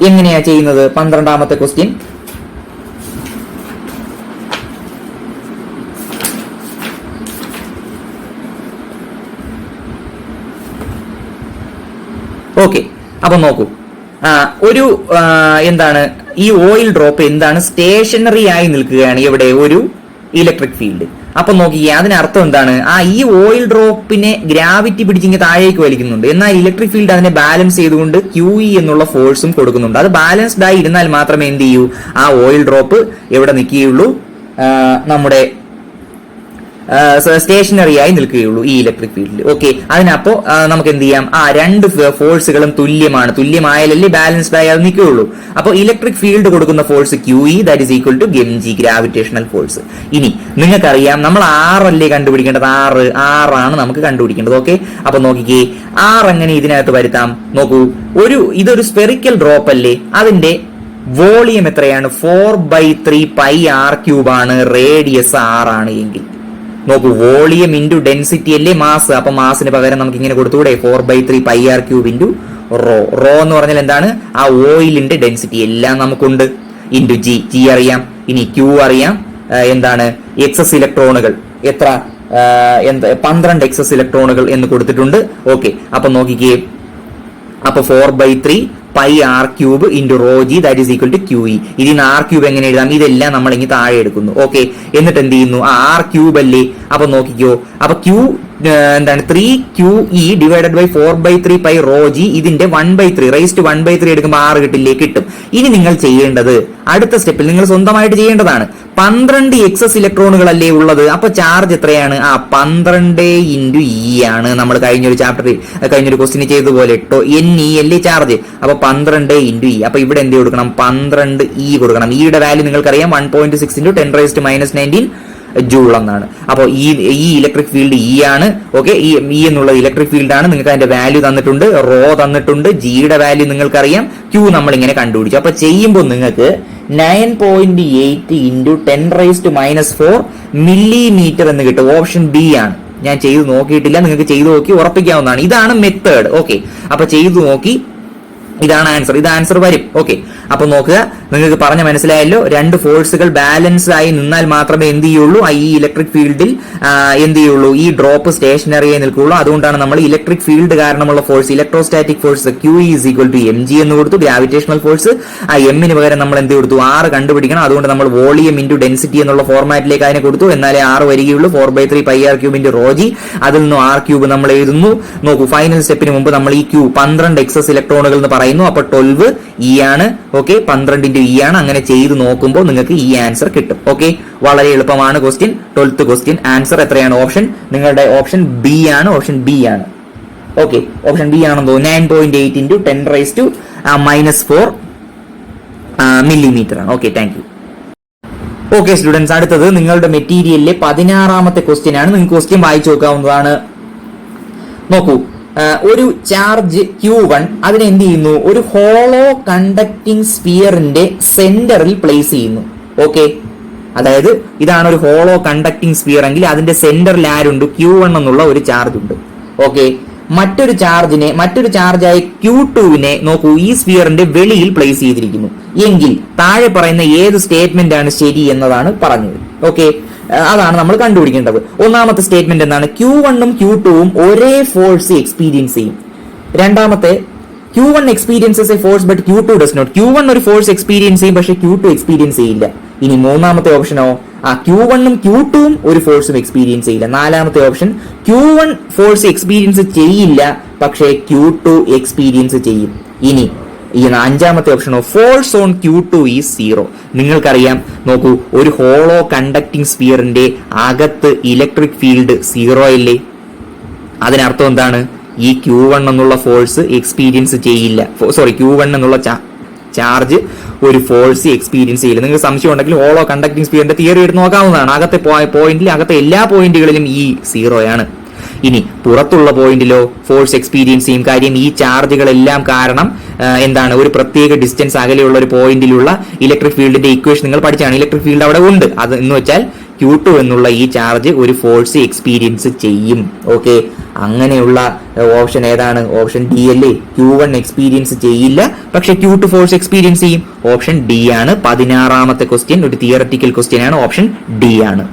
എങ്ങനെയാ ചെയ്യുന്നത്. 12ാമത്തെ ക്വസ്റ്റ്യൻ. ഓക്കെ, അപ്പൊ നോക്കൂ, ഒരു എന്താണ് ഈ ഓയിൽ ഡ്രോപ്പ് എന്താണ്? സ്റ്റേഷനറി ആയി നിൽക്കുകയാണ്. എവിടെ? ഒരു ഇലക്ട്രിക് ഫീൽഡ്. അപ്പൊ നോക്കിക്കേ, അതിനർത്ഥം എന്താണ്? ഈ ഓയിൽ ഡ്രോപ്പിനെ ഗ്രാവിറ്റി പിടിച്ചിങ്ങനെ താഴേക്ക് വലിക്കുന്നുണ്ട്. എന്നാൽ ഇലക്ട്രിക് ഫീൽഡ് അതിനെ ബാലൻസ് ചെയ്തുകൊണ്ട് QE എന്നുള്ള ഫോഴ്സും കൊടുക്കുന്നുണ്ട്. അത് ബാലൻസ്ഡ് ആയി ഇരുന്നാൽ മാത്രമേ എന്ത് ചെയ്യൂ? ആ ഓയിൽ ഡ്രോപ്പ് എവിടെ നിൽക്കുകയുള്ളൂ? നമ്മുടെ സ്റ്റേഷനറി ആയി നിൽക്കുകയുള്ളൂ ഈ ഇലക്ട്രിക് ഫീൽഡിൽ. ഓക്കെ, അതിനപ്പോ നമുക്ക് എന്ത് ചെയ്യാം? രണ്ട് ഫോഴ്സുകളും തുല്യമായാലല്ലേ ബാലൻസ്ഡ് ആയി അത് നിൽക്കുകയുള്ളൂ. അപ്പോൾ ഇലക്ട്രിക് ഫീൽഡ് കൊടുക്കുന്ന force QE that is equal to mg gravitational force. ഇനി നിങ്ങൾക്കറിയാം നമ്മൾ അല്ലേ കണ്ടുപിടിക്കേണ്ടത്? ആണ് നമുക്ക് കണ്ടുപിടിക്കേണ്ടത്. ഓക്കെ, അപ്പൊ നോക്കിക്കേ, എങ്ങനെ ഇതിനകത്ത് വരുത്താം? നോക്കൂ, ഇതൊരു സ്പെറിക്കൽ ഡ്രോപ്പ് അല്ലേ? അതിന്റെ വോളിയം എത്രയാണ്? 4/3 πr³ ആണ്. റേഡിയസ് 6 ആണ് എങ്കിൽ നോക്കൂ, വോളിയം ഇൻറ്റു ഡെൻസിറ്റി അല്ലേ മാസ്. അപ്പൊ മാസിന് പകരം നമുക്ക് ഇങ്ങനെ കൊടുത്തുകൂടെ? 4/3 πr³ ഇൻറ്റു റോ എന്ന് പറഞ്ഞാൽ എന്താണ്? ആ ഓയിലിന്റെ ഡെൻസിറ്റി എല്ലാം നമുക്കുണ്ട്. ഇൻറ്റു ജി അറിയാം. ഇനി Q അറിയാം. എന്താണ്? എക്സസ് ഇലക്ട്രോണുകൾ എത്ര? 12 എക്സസ് ഇലക്ട്രോണുകൾ എന്ന് കൊടുത്തിട്ടുണ്ട്. ഓക്കെ, അപ്പൊ നോക്കിക്കേ, അപ്പൊ 4/3 πr³ into ρg that is equal to QE. ഇതിന് r³ എങ്ങനെ എഴുതാം? ഇതെല്ലാം നമ്മൾ ഇങ്ങനെ താഴെ എടുക്കുന്നു. ഓക്കെ, എന്നിട്ട് എന്ത് ചെയ്യുന്നു? r³ അല്ലേ? അപ്പൊ നോക്കിക്കോ, അപ്പൊ Q എന്താണ്? 3QE divided by 4/3 π ρg. ഇതിന്റെ 1/3 റൈസ് ടു 1/3 എടുക്കുമ്പോൾ 6 കിട്ടില്ലേ? കിട്ടും. ഇനി നിങ്ങൾ ചെയ്യേണ്ടത് അടുത്ത സ്റ്റെപ്പിൽ നിങ്ങൾ സ്വന്തമായിട്ട് ചെയ്യേണ്ടതാണ്. 12 എക്സസ് ഇലക്ട്രോണുകൾ അല്ലേ ഉള്ളത്? അപ്പൊ ചാർജ് എത്രയാണ്? 12 × E ആണ്. നമ്മൾ കഴിഞ്ഞൊരു ക്വസ്റ്റിന് ചെയ്തതുപോലെ Ne അല്ലേ ചാർജ്? അപ്പൊ 12 × E. അപ്പൊ ഇവിടെ എന്ത് കൊടുക്കണം? 12E കൊടുക്കണം. ഇയുടെ വാല്യൂ നിങ്ങൾക്കറിയാം 1.6 × 10⁻⁻19 ജൂൾ എന്നാണ്. അപ്പോൾ ഈ ഇലക്ട്രിക് ഫീൽഡ് E ആണ്. ഓക്കെ, ഈ എന്നുള്ള ഇലക്ട്രിക് ഫീൽഡ് ആണ്. നിങ്ങൾക്ക് അതിന്റെ വാല്യൂ തന്നിട്ടുണ്ട്, റോ തന്നിട്ടുണ്ട്, ജിയുടെ വാല്യൂ നിങ്ങൾക്കറിയാം, Q നമ്മൾ ഇങ്ങനെ കണ്ടുപിടിച്ചു. അപ്പൊ ചെയ്യുമ്പോൾ നിങ്ങൾക്ക് 9.8 × 10⁻⁻4 മില്ലിമീറ്റർ എന്ന് കിട്ടും. ഓപ്ഷൻ ബി ആണ്. ഞാൻ ചെയ്തു നോക്കിയിട്ടില്ല, നിങ്ങൾക്ക് ചെയ്തു നോക്കി ഉറപ്പിക്കാവുന്നതാണ്. ഇതാണ് മെത്തേഡ്. ഓക്കെ, അപ്പൊ ചെയ്തു നോക്കി, ഇതാണ് ആൻസർ. ഇത് ആൻസർ വരും. ഓക്കെ, അപ്പൊ നോക്കുക, നിങ്ങൾക്ക് പറഞ്ഞ മനസ്സിലായല്ലോ. രണ്ട് ഫോഴ്സുകൾ ബാലൻസ് ആയി നിന്നാൽ മാത്രമേ എന്ത് ചെയ്യുള്ളൂ? ഈ ഇലക്ട്രിക് ഫീൽഡിൽ എന്ത് ചെയ്യുള്ളൂ? ഈ ഡ്രോപ്പ് സ്റ്റേഷനറി ആയി നിൽക്കുകയുള്ളൂ. അതുകൊണ്ടാണ് നമ്മൾ ഇലക്ട്രിക് ഫീൽഡ് കാരണമുള്ള force, electrostatic force QE = mg എന്ന് കൊടുത്തു. ഗ്രാവിറ്റേഷണൽ ഫോഴ്സ് എമ്മിന് പകരം നമ്മൾ എന്ത് കൊടുത്തു? r കണ്ടുപിടിക്കണം. അതുകൊണ്ട് നമ്മൾ വോളിയം ഇൻറ്റു ഡെൻസിറ്റി എന്നുള്ള ഫോർമാറ്റിലേക്ക് അതിനെ കൊടുത്തു. എന്നാലേ r വരികയുള്ളൂ. 4/3 πr³ ഇൻറ്റു ρg. അതിൽ നിന്ന് r³ നമ്മൾ എഴുതുന്നു. നോക്കൂ, ഫൈനൽ സ്റ്റെപ്പിന് മുമ്പ് നമ്മൾ ഈ 12 എക്സസ് ഇലക്ട്രോണുകൾ എന്ന് പറയുന്നത് പറയുന്നു. അപ്പൊ 12 ഇ ആണ്. ഓക്കെ, 12 ഇ ആണ്. അങ്ങനെ ചെയ്ത് നോക്കുമ്പോൾ നിങ്ങൾക്ക് ഈ ആൻസർ കിട്ടും. ഓക്കെ, വളരെ എളുപ്പമാണ് ക്വസ്റ്റ്യൻ. 12th ക്വസ്റ്റ്യൻ ആൻസർ എത്രയാണ്? ഓപ്ഷൻ നിങ്ങളുടെ ഓപ്ഷൻ ബി ആണ്. ഓപ്ഷൻ ബി ആണ്. ഓക്കെ, ഓപ്ഷൻ ബി ആണെന്ന് തോന്നുന്നു. 9.8 into 10⁻⁻⁴ മില്ലിമീറ്റർ ആണ്. Okay, thank U. Okay students, അടുത്തത് നിങ്ങളുടെ മെറ്റീരിയലിലെ 16ാമത്തെ ക്വസ്റ്റ്യൻ ആണ്. നിങ്ങൾക്ക് ക്വസ്റ്റ്യൻ വായിച്ചു നോക്കാവുന്നതാണ്. നോക്കൂ, ഒരു ചാർജ് Q1 അതിനെ എന്ത് ചെയ്യുന്നു? ഒരു ഹോളോ കണ്ടക്ടിങ് സ്ഫിയറിന്റെ സെന്ററിൽ പ്ലേസ് ചെയ്യുന്നു. ഓക്കെ, അതായത് ഇതാണ് ഒരു ഹോളോ കണ്ടക്ടിങ് സ്ഫിയർ എങ്കിൽ അതിന്റെ സെന്ററിൽ ആരുണ്ട്? Q1 എന്നുള്ള ഒരു ചാർജ് ഉണ്ട്. ഓക്കെ, മറ്റൊരു ചാർജായ Q2വിനെ നോക്കൂ, ഈ സ്ഫിയറിന്റെ വെളിയിൽ പ്ലേസ് ചെയ്തിരിക്കുന്നു എങ്കിൽ താഴെ പറയുന്ന ഏത് സ്റ്റേറ്റ്മെന്റ് ആണ് ശരി എന്നതാണ് പറഞ്ഞത്. ഓക്കെ, അതാണ് നമ്മൾ കണ്ടുപിടിക്കേണ്ടത്. ഒന്നാമത്തെ സ്റ്റേറ്റ്മെന്റ് എന്താണ്? Q1ഉം Q2ഉം ഒരേ ഫോഴ്സ് എക്സ്പീരിയൻസ് ചെയ്യും. രണ്ടാമത്തെ Q1 experiences a force but Q2 does not. Q1 ഒരു ഫോഴ്സ് എക്സ്പീരിയൻസ് ചെയ്യും, പക്ഷെ Q2 എക്സ്പീരിയൻസ് ചെയ്യില്ല. ഇനി മൂന്നാമത്തെ ഓപ്ഷനോ, Q1ഉം Q2ഉം ഒരു ഫോഴ്സും എക്സ്പീരിയൻസ് ചെയ്യില്ല. നാലാമത്തെ ഓപ്ഷൻ Q1 ഫോഴ്സ് എക്സ്പീരിയൻസ് ചെയ്യില്ല, പക്ഷേ Q2 എക്സ്പീരിയൻസ് ചെയ്യും. ഇനി ഈ അഞ്ചാമത്തെ ഓപ്ഷനോ, ഫോഴ്സ് ഓൺ Q2 ഈസ് 0. നിങ്ങൾക്കറിയാം, നോക്കൂ, ഒരു ഹോളോ കണ്ടക്ടിങ് സ്ഫിയറിന്റെ അകത്ത് ഇലക്ട്രിക് ഫീൽഡ് 0 അല്ലേ? അതിനർത്ഥം എന്താണ്? ഈ Q1 എന്നുള്ള ഫോഴ്സ് എക്സ്പീരിയൻസ് ചെയ്യില്ല. Q1 എന്നുള്ള ചാർജ് ഒരു ഫോഴ്സ് എക്സ്പീരിയൻസ് ചെയ്യില്ല. നിങ്ങൾക്ക് സംശയം ഉണ്ടെങ്കിൽ ഹോളോ കണ്ടക്ടിങ് സ്ഫിയറിന്റെ തിയറി എടുത്ത് നോക്കാവുന്നതാണ്. അകത്തെ പോയിന്റിൽ അകത്തെ എല്ലാ പോയിന്റുകളിലും ഈ 0 ആണ്. ഇനി പുറത്തുള്ള പോയിന്റിലോ ഫോഴ്സ് എക്സ്പീരിയൻസ് ചെയ്യും. കാര്യം ഈ ചാർജുകളെല്ലാം കാരണം എന്താണ്? ഒരു പ്രത്യേക ഡിസ്റ്റൻസ് അകലെയുള്ള ഒരു പോയിന്റിലുള്ള ഇലക്ട്രിക് ഫീൽഡിന്റെ ഇക്വേഷൻ നിങ്ങൾ പഠിച്ചാണ്. ഇലക്ട്രിക് ഫീൽഡ് അവിടെ ഉണ്ട്. അത് എന്ന് വെച്ചാൽ Q2 എന്നുള്ള ഈ ചാർജ് ഒരു ഫോഴ്സ് എക്സ്പീരിയൻസ് ചെയ്യും. ഓക്കെ, അങ്ങനെയുള്ള ഓപ്ഷൻ ഏതാണ്? ഓപ്ഷൻ ഡി അല്ലേ? Q1 എക്സ്പീരിയൻസ് ചെയ്യില്ല, പക്ഷെ Q2 ഫോഴ്സ് എക്സ്പീരിയൻസ് ചെയ്യും. ഓപ്ഷൻ ഡി ആണ്. 16ാമത്തെ ക്വസ്റ്റ്യൻ ഒരു തിയററ്റിക്കൽ ക്വസ്റ്റ്യൻ ആണ്. ഓപ്ഷൻ ഡി ആണ്.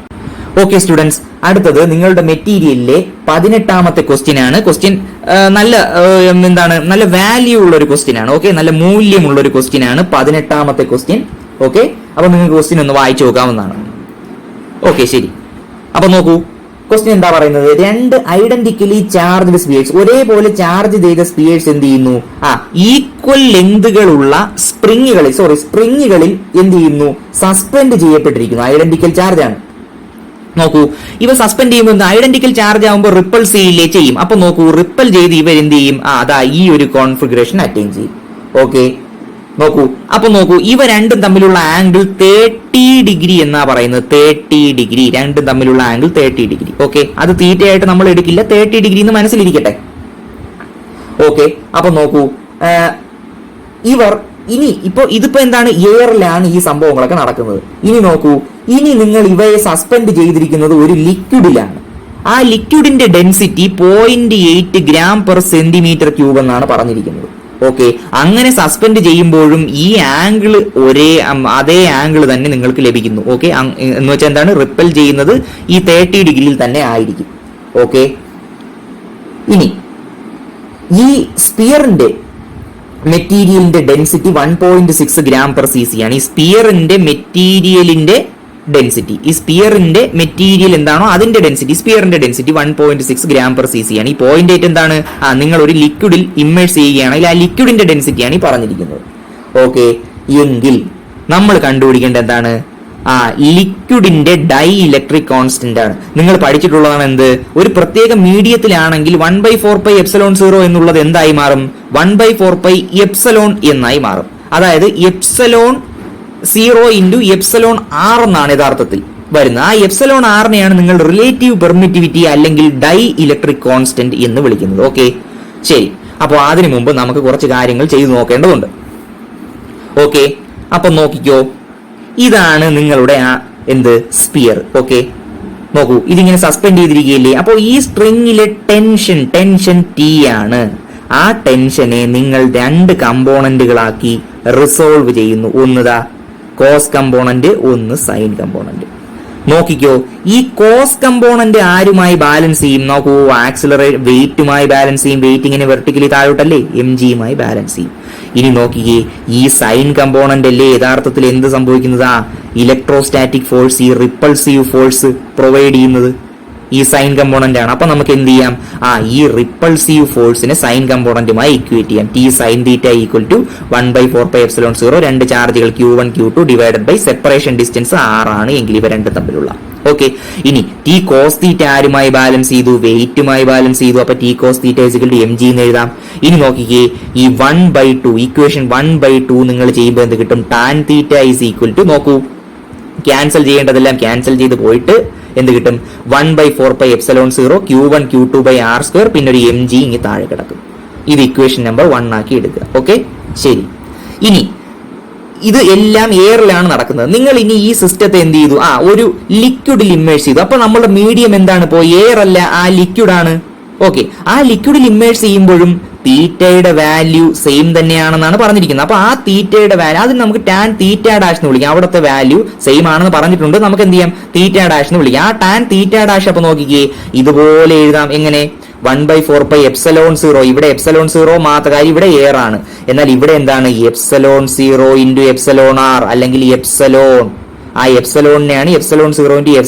ഓക്കെ സ്റ്റുഡൻസ്, അടുത്തത് നിങ്ങളുടെ മെറ്റീരിയലിലെ 18ാമത്തെ ക്വസ്റ്റ്യൻ ആണ്. ക്വസ്റ്റ്യൻ നല്ല വാല്യൂ ഉള്ള ഒരു ക്വസ്റ്റ്യൻ ആണ്. ഓക്കെ, നല്ല മൂല്യമുള്ള ഒരു ക്വസ്റ്റ്യൻ ആണ് 18ാമത്തെ ക്വസ്റ്റ്യൻ. ഓക്കെ, അപ്പൊ നിങ്ങൾക്ക് ക്വസ്റ്റ്യൻ ഒന്ന് വായിച്ചു നോക്കാവുന്നതാണ്. ഓക്കെ, ശരി. അപ്പൊ നോക്കൂ, ക്വസ്റ്റ്യൻ എന്താ പറയുന്നത്? രണ്ട് ഐഡന്റിക്കലി ചാർജ്ഡ് സ്പിയേഴ്സ്, ഒരേപോലെ ചാർജ് ചെയ്ത സ്പിയേഴ്സ് എന്ത് ചെയ്യുന്നു? ഈക്വൽ ലെങ്തുകളുള്ള സ്പ്രിങ്ങുകളിൽ എന്ത് ചെയ്യുന്നു? സസ്പെൻഡ് ചെയ്യപ്പെട്ടിരിക്കുന്നു. ഐഡന്റിക്കൽ ചാർജ് ആണ്. നോക്കൂ, ഇവ സസ്പെൻഡ് ചെയ്യുമ്പോൾ ഐഡന്റിക്കൽ ചാർജ് ആകുമ്പോൾ റിപ്പൽ ചെയ്യും. അപ്പൊ നോക്കൂ, റിപ്പൽ ചെയ്ത് ഇവർ എന്ത് ചെയ്യും? ഈ ഒരു കോൺഫിഗറേഷൻ അറ്റൈൻ ചെയ്യും. ഓക്കെ, അപ്പൊ നോക്കൂ, ഇവ രണ്ടും തമ്മിലുള്ള ആംഗിൾ 30 ഡിഗ്രി എന്നാ പറയുന്നത്. 30 ഡിഗ്രി, രണ്ടും തമ്മിലുള്ള ആംഗിൾ 30 ഡിഗ്രി. ഓക്കെ, അത് തീറ്റയായിട്ട് നമ്മൾ എടുക്കില്ല, 30 ഡിഗ്രി എന്ന് മനസ്സിലിരിക്കട്ടെ. ഓക്കെ, അപ്പൊ നോക്കൂ, ഇതിപ്പോ എന്താണ്? എയറിലാണ് ഈ സംഭവങ്ങളൊക്കെ നടക്കുന്നത്. ഇനി നോക്കൂ, നിങ്ങൾ ഇവയെ സസ്പെൻഡ് ചെയ്തിരിക്കുന്നത് ഒരു ലിക്വിഡിലാണ്. ആ ലിക്വിഡിന്റെ ഡെൻസിറ്റി 0.8 gram/cm³ എന്നാണ് പറഞ്ഞിരിക്കുന്നത്. ഓക്കെ, അങ്ങനെ സസ്പെൻഡ് ചെയ്യുമ്പോഴും ഈ ആംഗിൾ അതേ ആംഗിൾ തന്നെ നിങ്ങൾക്ക് ലഭിക്കുന്നു. ഓക്കെ, എന്ന് വെച്ചാൽ എന്താണ്? റിപ്പൽ ചെയ്യുന്നത് ഈ 30 ഡിഗ്രിയിൽ തന്നെ ആയിരിക്കും. ഓക്കെ, ഇനി ഈ സ്പിയറിന്റെ മെറ്റീരിയലിന്റെ ഡെൻസിറ്റി 1.6 gram/cc ആണ്. ഈ സ്പിയറിന്റെ മെറ്റീരിയലിന്റെ ഡെൻസിറ്റി, ഈ സ്പിയറിന്റെ മെറ്റീരിയൽ എന്താണോ അതിന്റെ ഡെൻസിറ്റി, സ്പിയറിന്റെ ഡെൻസിറ്റി 1.6 gram/cc ആണ്. ഈ 0.8 എന്താണ്? നിങ്ങൾ ഒരു ലിക്വിഡിൽ ഇമ്മേഴ്സ് ചെയ്യുകയാണെങ്കിൽ ആ ലിക്വിഡിന്റെ ഡെൻസിറ്റിയാണ് ഈ പറഞ്ഞിരിക്കുന്നത്. ഓക്കെ, എങ്കിൽ നമ്മൾ കണ്ടുപിടിക്കേണ്ടത് എന്താണ്? ലിക്വിഡിന്റെ ഡൈ ഇലക്ട്രിക് കോൺസ്റ്റന്റ് ആണ്. നിങ്ങൾ പഠിച്ചിട്ടുള്ളതാണ് എന്ത്? ഒരു പ്രത്യേക മീഡിയത്തിലാണെങ്കിൽ 1/4πε0 എന്നുള്ളത് എന്തായി മാറും? 1/4πε എന്നായി മാറും. അതായത് ε0 എന്നാണ് യഥാർത്ഥത്തിൽ വരുന്നത്. ആ εrനെയാണ് നിങ്ങൾ റിലേറ്റീവ് പെർമിറ്റിവിറ്റി അല്ലെങ്കിൽ ഡൈ ഇലക്ട്രിക് കോൺസ്റ്റന്റ് എന്ന് വിളിക്കുന്നത്. ഓക്കെ, ശരി. അപ്പോൾ അതിനു മുമ്പ് നമുക്ക് കുറച്ച് കാര്യങ്ങൾ ചെയ്തു നോക്കേണ്ടതുണ്ട്. ഓക്കെ, അപ്പൊ നോക്കിക്കോ, ഇതാണ് നിങ്ങളുടെ സ്പിയർ. ഓക്കെ, നോക്കൂ, ഇതിങ്ങനെ സസ്പെൻഡ് ചെയ്തിരിക്കുകയല്ലേ? അപ്പോൾ ഈ സ്ട്രിങ്ങിലെ ടെൻഷൻ T ആണ്. ആ ടെൻഷനെ നിങ്ങൾ രണ്ട് കമ്പോണന്റുകളാക്കി റിസോൾവ് ചെയ്യുന്നു. ഒന്ന് കോസ് കമ്പോണന്റ്, ഒന്ന് സൈൻ കമ്പോണന്റ്. നോക്കിക്കോ, ഈ കോസ് കമ്പോണന്റ് ആരുമായി ബാലൻസ് ചെയ്യും? നോക്കൂ, ആക്സിലറേറ്റ് വെയിറ്റുമായി ബാലൻസ് ചെയ്യും. വെയിറ്റ് ഇങ്ങനെ വെർട്ടിക്കലി താഴോട്ടല്ലേ? mgയുമായി ബാലൻസ് ചെയ്യും. ഇനി നോക്കിക്കേ, ഈ സൈൻ കമ്പോണന്റ് അല്ലേ യഥാർത്ഥത്തിൽ എന്ത് സംഭവിക്കുന്നത്? ഇലക്ട്രോസ്റ്റാറ്റിക് ഫോഴ്സ്, ഈ റിപ്പൾസീവ് ഫോഴ്സ് പ്രൊവൈഡ് ചെയ്യുന്നത്. ഈ സൈൻ കമ്പോണന്റ് ആണ്. അപ്പൊ നമുക്ക് എന്ത് ചെയ്യാം, ഈ റിപ്പൾസീവ് ഫോഴ്സിനെ സൈൻ കമ്പോണന്റുമായി ഇക്വേറ്റ് ചെയ്യാം. T sine theta equal to 1/4πε0 രണ്ട് ചാർജുകൾ Q1 Q2 divided by separation distance R ആണ് എങ്കിൽ ഇവ രണ്ടും തമ്മിലുള്ള. ഓക്കെ, ഇനി ടി കോസ് തീറ്റ ആരുമായി ബാലൻസ് ചെയ്തു, വെയിറ്റുമായി ബാലൻസ് ചെയ്തു. അപ്പൊ ടി കോസ് തീറ്റ mg എന്ന് എഴുതാം. ഇനി നോക്കിക്കേ, ഈ 1/2 ഇക്വേഷൻ 1/2 നിങ്ങൾ ചെയ്യുമ്പോൾ എന്ത് കിട്ടും, tan theta is equal to, നോക്കൂ ക്യാൻസൽ ചെയ്യേണ്ടതെല്ലാം ക്യാൻസൽ ചെയ്ത് പോയിട്ട് എന്ത് കിട്ടും, 1/4πε0 Q1 Q2 R², പിന്നെ ഒരു mg ഇങ്ങ് താഴെ കിടക്കും. ഇത് ഇക്വേഷൻ നമ്പർ 1 ആക്കി എടുക്കുക. ഓക്കെ, ശരി. ഇനി ഇത് എല്ലാം എയറിലാണ് നടക്കുന്നത്. നിങ്ങൾ ഇനി ഈ സിസ്റ്റത്തെ എന്ത് ചെയ്തു, ഒരു ലിക്വിഡിൽ ഇമ്മേഴ്സ് ചെയ്തു. അപ്പൊ നമ്മുടെ മീഡിയം എന്താണ്, ഇപ്പോ എയർ അല്ല, ആ ലിക്വിഡ് ആണ്. ഓക്കെ, ആ ലിക്വിഡിൽ ഇമ്മേഴ്സ് ചെയ്യുമ്പോഴും തീറ്റയുടെ വാല്യൂ സെയിം തന്നെയാണെന്നാണ് പറഞ്ഞിരിക്കുന്നത്. അപ്പൊ ആ തീറ്റയുടെ വാല്യൂ അതിന് നമുക്ക് ടാൻ തീറ്റ ഡാഷ് എന്ന് വിളിക്കാം. അവിടുത്തെ വാല്യൂ സെയിം ആണെന്ന് പറഞ്ഞിട്ടുണ്ട്. നമുക്ക് എന്ത് ചെയ്യാം, തീറ്റ ഡാഷ് എന്ന് വിളിക്കാം. ആ ടാൻ തീറ്റ ഡാഷ് അപ്പൊ നോക്കിക്കേ, ഇതുപോലെ എഴുതാം. എങ്ങനെ, 1/4πε0. ഇവിടെ ε0 മാത്രം, കാര്യം ഇവിടെ എയർ ആണ്. എന്നാൽ ഇവിടെ എന്താണ്, ε0 ഇൻറ്റു εr അല്ലെങ്കിൽ എപ്സലോൺ. ആ എപ്സലോണിനെയാണ് ε0 ഇൻറ്റു εr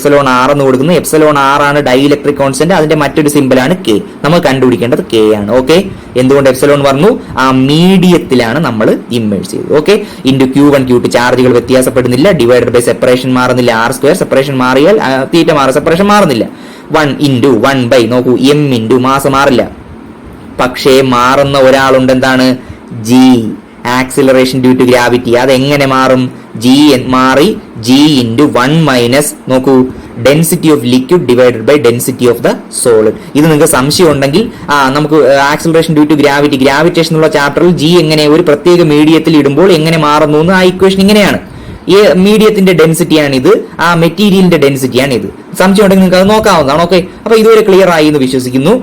എന്ന് കൊടുക്കുന്നത്. εr ആണ് ഡൈഇലക്ട്രിക് കോൺസ്റ്റന്റ്, അതിന്റെ മറ്റൊരു സിമ്പിൾ ആണ് K. നമ്മൾ കണ്ടുപിടിക്കേണ്ടത് K ആണ്. ഓക്കെ, എന്തുകൊണ്ട് എപ്സലോൺ പറഞ്ഞു, ആ മീഡിയത്തിലാണ് നമ്മൾ ഇമ്മേഴ്സ് ചെയ്തത്. ഓക്കെ, ഇൻറ്റു Q1 Q2 ചാർജുകൾ വ്യത്യാസപ്പെടുന്നില്ല, ഡിവൈഡഡ് ബൈ സെപ്പറേഷൻ മാറുന്നില്ല, R², സെപ്പറേഷൻ മാറിയാൽ തീറ്റ മാറും, സെപ്പറേഷൻ മാറുന്നില്ല. 1 ഇൻറ്റു 1/, നോക്കൂ m ഇൻറ്റു മാസ് മാറില്ല, പക്ഷേ മാറുന്ന ഒരാളുണ്ട്, എന്താണ്, G, acceleration due to gravity. അതെങ്ങനെ മാറും, G മാറി G ഇൻറ്റു 1 മൈനസ്, നോക്കൂ, density of liquid divided by density of the solid. ഇത് നിങ്ങൾക്ക് സംശയം ഉണ്ടെങ്കിൽ നമുക്ക് ആക്സിലറേഷൻ ഡ്യൂ ടു ഗ്രാവിറ്റേഷൻ എന്നുള്ള ചാപ്റ്ററിൽ G എങ്ങനെ ഒരു പ്രത്യേക മീഡിയത്തിൽ ഇടുമ്പോൾ എങ്ങനെ മാറുന്നു എന്ന് ആ ഇക്വേഷൻ ഇങ്ങനെയാണ്. ഈ മീഡിയത്തിന്റെ ഡെൻസിറ്റിയാണ് ഇത്, ആ മെറ്റീരിയലിന്റെ ഡെൻസിറ്റിയാണ് ഇത്. സംശയം ഉണ്ടെങ്കിൽ നിങ്ങൾക്ക് അത് നോക്കാവുന്നതാണ്. ഓക്കെ, അപ്പൊ ഇതുവരെ ക്ലിയർ ആയി എന്ന് വിശ്വസിക്കുന്നു.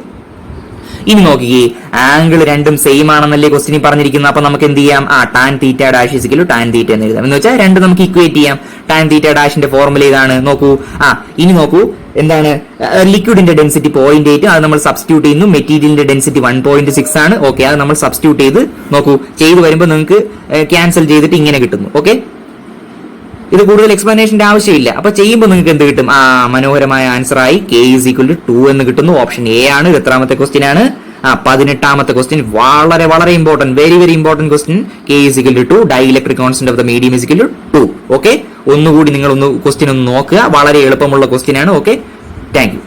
ഇനി നോക്കിക്കേ, ആംഗിൾ രണ്ടും സെയിം ആണെന്നല്ലേ ക്വസ്റ്റിനിൽ പറഞ്ഞിരിക്കുന്നത്. അപ്പൊ നമുക്ക് എന്ത് ചെയ്യാം, tan theta dash is equal to tan theta എന്ന് എഴുതാം. എന്ന് വെച്ചാൽ രണ്ട് നമുക്ക് ഇക്വേറ്റ് ചെയ്യാം. ടാൻ തീറ്റ ഡാഷിന്റെ ഫോർമുല ഇതാണ്. നോക്കൂ, ഇനി നോക്കൂ, എന്താണ്, ലിക്വിഡിന്റെ ഡെൻസിറ്റി 0.8, അത് നമ്മൾ സബ്സ്റ്റിറ്റ്യൂട്ട് ചെയ്യുന്നു. മെറ്റീരിയലിന്റെ ഡെൻസിറ്റി 1.6 ആണ്. ഓക്കെ, അത് നമ്മൾ സബ്സ്റ്റിറ്റ്യൂട്ട് ചെയ്ത് നോക്കൂ, ചെയ്ത് വരുമ്പോൾ നിങ്ങൾക്ക് ക്യാൻസൽ ചെയ്തിട്ട് ഇങ്ങനെ കിട്ടുന്നു. ഓക്കെ, ഇത് കൂടുതൽ എക്സ്പ്ലനേഷന്റെ ആവശ്യമില്ല. അപ്പൊ ചെയ്യുമ്പോൾ നിങ്ങൾക്ക് എന്ത് കിട്ടും, മനോഹരമായ ആൻസർ ആയി K ഈസ് ഈക്വൽ ടു 2 എന്ന് കിട്ടുന്നു. ഓപ്ഷൻ എ ആണ്. ഇത് എത്രാമത്തെ ക്വസ്റ്റ്യൻ ആണ്, 18ാമത്തെ ക്വസ്റ്റ്യൻ. വളരെ വളരെ important, very very important question. K is equal to 2, dielectric constant of the medium is equal to 2. Okay, ഒന്നുകൂടി നിങ്ങൾ ക്വസ്റ്റ്യൻ ഒന്ന് നോക്കുക, വളരെ എളുപ്പമുള്ള ക്വസ്റ്റ്യൻ ആണ്. Okay, thank U.